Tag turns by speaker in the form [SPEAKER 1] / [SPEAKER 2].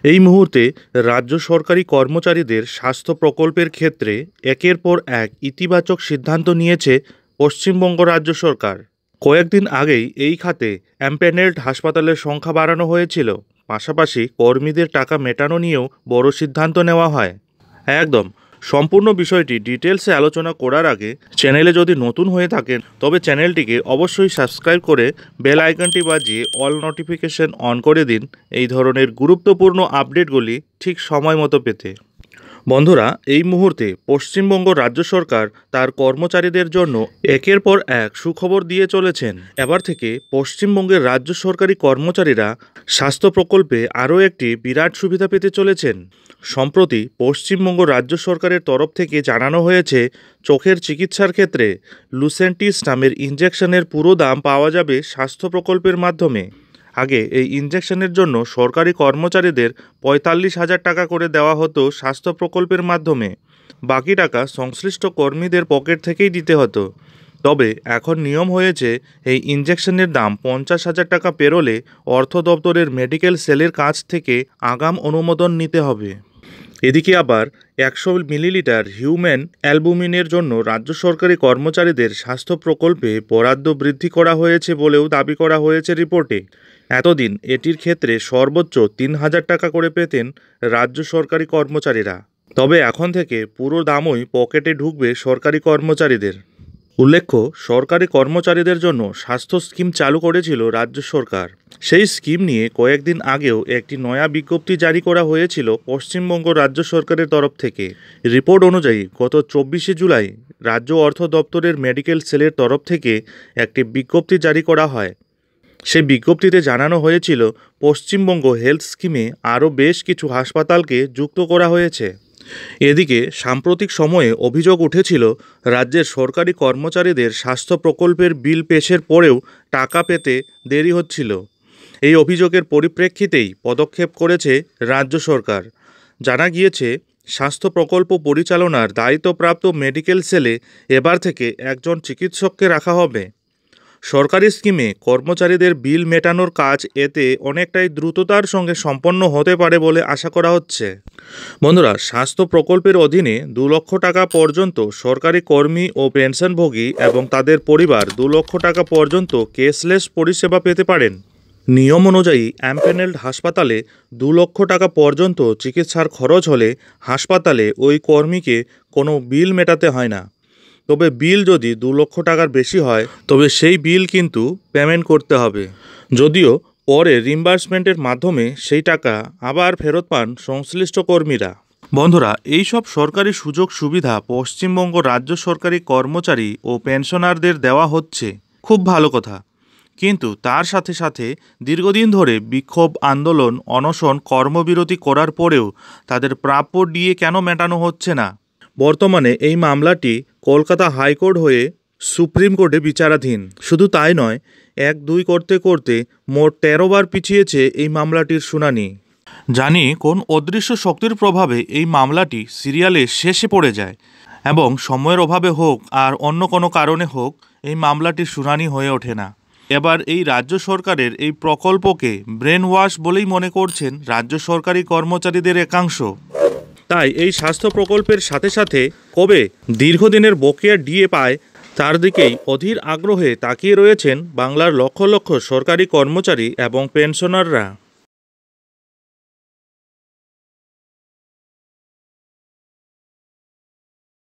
[SPEAKER 1] এই মুহূর্তে রাজ্য সরকারি কর্মচারীদের স্বাস্থ্য প্রকল্পের ক্ষেত্রে একের পর এক ইতিবাচক সিদ্ধান্ত নিয়েছে পশ্চিমবঙ্গ রাজ্য সরকার। কয়েকদিন আগেই এই খাতে এমপ্যানেলড হাসপাতালের সংখ্যা বাড়ানো হয়েছিল, পাশাপাশি কর্মীদের টাকা মেটানো নিয়েও বড় সিদ্ধান্ত নেওয়া হয়। একদম সম্পূর্ণ বিষয়টি ডিটেলসে আলোচনা করার আগে চ্যানেলে যদি নতুন হয়ে থাকেন তবে চ্যানেলটিকে অবশ্যই সাবস্ক্রাইব করে বেল আইকনটি বাজিয়ে অল নোটিফিকেশন অন করে দিন এই ধরনের গুরুত্বপূর্ণ আপডেটগুলি ঠিক সময় মতো পেতে। বন্ধুরা, এই মুহূর্তে পশ্চিমবঙ্গ রাজ্য সরকার তার কর্মচারীদের জন্য একের পর এক সুখবর দিয়ে চলেছেন। এবার থেকে পশ্চিমবঙ্গের রাজ্য সরকারি কর্মচারীরা স্বাস্থ্য প্রকল্পে আরও একটি বিরাট সুবিধা পেতে চলেছেন। সম্প্রতি পশ্চিমবঙ্গ রাজ্য সরকারের তরফ থেকে জানানো হয়েছে, চোখের চিকিৎসার ক্ষেত্রে লুসেন্টিস নামের ইনজেকশনের পুরো দাম পাওয়া যাবে স্বাস্থ্য প্রকল্পের মাধ্যমে। আগে এই ইনজেকশনের জন্য সরকারি কর্মচারীদের ৪৫,০০০ টাকা করে দেওয়া হতো স্বাস্থ্য প্রকল্পের মাধ্যমে, বাকি টাকা সংশ্লিষ্ট কর্মীদের পকেট থেকেই দিতে হতো। তবে এখন নিয়ম হয়েছে, এই ইনজেকশনের দাম ৫০,০০০ টাকা পেরোলে অর্থ দপ্তরের মেডিকেল সেলের কাছ থেকে আগাম অনুমোদন নিতে হবে। এদিকে আবার ১০০ মিলিলিটার হিউম্যান অ্যালবুমিনের জন্য রাজ্য সরকারি কর্মচারীদের স্বাস্থ্য প্রকল্পে বরাদ্দ বৃদ্ধি করা হয়েছে বলেও দাবি করা হয়েছে রিপোর্টে। এতদিন এটির ক্ষেত্রে সর্বোচ্চ ৩,০০০ টাকা করে পেতেন রাজ্য সরকারি কর্মচারীরা, তবে এখন থেকে পুরো দামই পকেটে ঢুকবে সরকারি কর্মচারীদের। উল্লেখ্য, সরকারি কর্মচারীদের জন্য স্বাস্থ্য স্কিম চালু করেছিল রাজ্য সরকার। সেই স্কিম নিয়ে কয়েকদিন আগেও একটি নয়া বিজ্ঞপ্তি জারি করা হয়েছিল পশ্চিমবঙ্গ রাজ্য সরকারের তরফ থেকে। রিপোর্ট অনুযায়ী গত ২৪শে জুলাই রাজ্য অর্থ দপ্তরের মেডিকেল সেলের তরফ থেকে একটি বিজ্ঞপ্তি জারি করা হয়। সেই বিজ্ঞপ্তিতে জানানো হয়েছিল, পশ্চিমবঙ্গ হেলথ স্কিমে আরও বেশ কিছু হাসপাতালকে যুক্ত করা হয়েছে। এদিকে সাম্প্রতিক সময়ে অভিযোগ উঠেছিল, রাজ্যের সরকারি কর্মচারীদের স্বাস্থ্য প্রকল্পের বিল পেশের পরেও টাকা পেতে দেরি হচ্ছিল। এই অভিযোগের পরিপ্রেক্ষিতেই পদক্ষেপ করেছে রাজ্য সরকার। জানা গিয়েছে, স্বাস্থ্য প্রকল্প পরিচালনার দায়িত্বপ্রাপ্ত মেডিকেল সেলে এবার থেকে একজন চিকিৎসককে রাখা হবে। সরকারি স্কিমে কর্মচারীদের বিল মেটানোর কাজ এতে অনেকটাই দ্রুততার সঙ্গে সম্পন্ন হতে পারে বলে আশা করা হচ্ছে। বন্ধুরা, স্বাস্থ্য প্রকল্পের অধীনে ২ লক্ষ টাকা পর্যন্ত সরকারি কর্মী ও পেনশনভোগী এবং তাদের পরিবার ২ লক্ষ টাকা পর্যন্ত কেসলেস পরিষেবা পেতে পারেন। নিয়ম অনুযায়ী এমপ্যানেলড হাসপাতালে ২ লক্ষ টাকা পর্যন্ত চিকিৎসার খরচ হলে হাসপাতালে ওই কর্মীকে কোনো বিল মেটাতে হয় না। তবে বিল যদি ২ লক্ষ টাকার বেশি হয় তবে সেই বিল কিন্তু পেমেন্ট করতে হবে, যদিও পরে রিম্বার্সমেন্টের মাধ্যমে সেই টাকা আবার ফেরত পান সংশ্লিষ্ট কর্মীরা। বন্ধুরা, এইসব সরকারি সুযোগ সুবিধা পশ্চিমবঙ্গ রাজ্য সরকারি কর্মচারী ও পেনশনারদের দেওয়া হচ্ছে, খুব ভালো কথা। কিন্তু তার সাথে সাথে দীর্ঘদিন ধরে বিক্ষোভ, আন্দোলন, অনশন, কর্মবিরতি করার পরেও তাদের প্রাপ্য ডিএ কেন মেটানো হচ্ছে না? বর্তমানে এই মামলাটি কলকাতা হাইকোর্ট হয়ে সুপ্রিম কোর্টে বিচারাধীন। শুধু তাই নয়, ১-২ করতে করতে মোট ১৩ বার পিছিয়েছে এই মামলাটির শুনানি। জানি কোন অদৃশ্য শক্তির প্রভাবে এই মামলাটি সিরিয়ালে শেষে পড়ে যায় এবং সময়ের অভাবে হোক আর অন্য কোনো কারণে হোক এই মামলাটির শুনানি হয়ে ওঠে না। এবার এই রাজ্য সরকারের এই প্রকল্পকে ব্রেন ওয়াশ বলেই মনে করছেন রাজ্য সরকারি কর্মচারীদের একাংশ। তাই এই স্বাস্থ্য প্রকল্পের সাথে সাথে কবে দীর্ঘদিনের বকেয়া ডিএ পায় তার দিকেই অধীর আগ্রহে তাকিয়ে রয়েছেন বাংলার লক্ষ লক্ষ সরকারি কর্মচারী এবং পেনশনাররা।